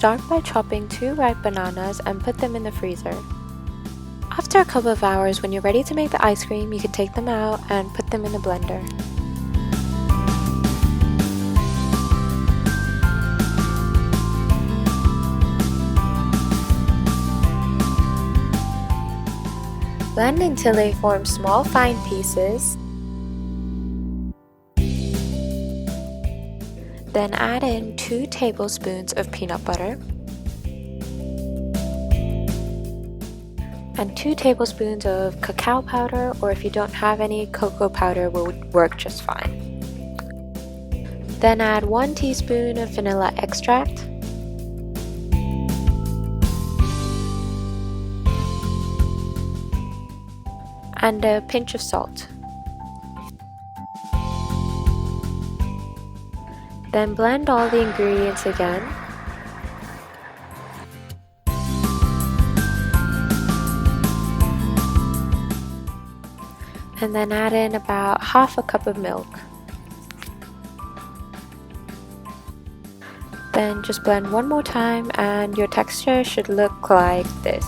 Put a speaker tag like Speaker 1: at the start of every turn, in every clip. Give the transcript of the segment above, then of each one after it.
Speaker 1: Start by chopping 2 ripe bananas and put them in the freezer. After a couple of hours, when you're ready to make the ice cream, you can take them out and put them in the blender. Blend until they form small fine pieces. Then add in 2 tablespoons of peanut butter and 2 tablespoons of cacao powder, or if you don't have any, cocoa powder will work just fine. Then add 1 teaspoon of vanilla extract and a pinch of salt. Then blend all the ingredients again. And then add in about half a cup of milk. Then just blend one more time and your texture should look like this.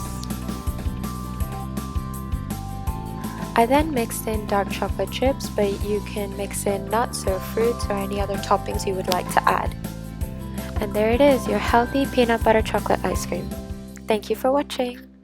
Speaker 1: I then mixed in dark chocolate chips, but you can mix in nuts or fruits or any other toppings you would like to add. And there it is, your healthy peanut butter chocolate ice cream. Thank you for watching.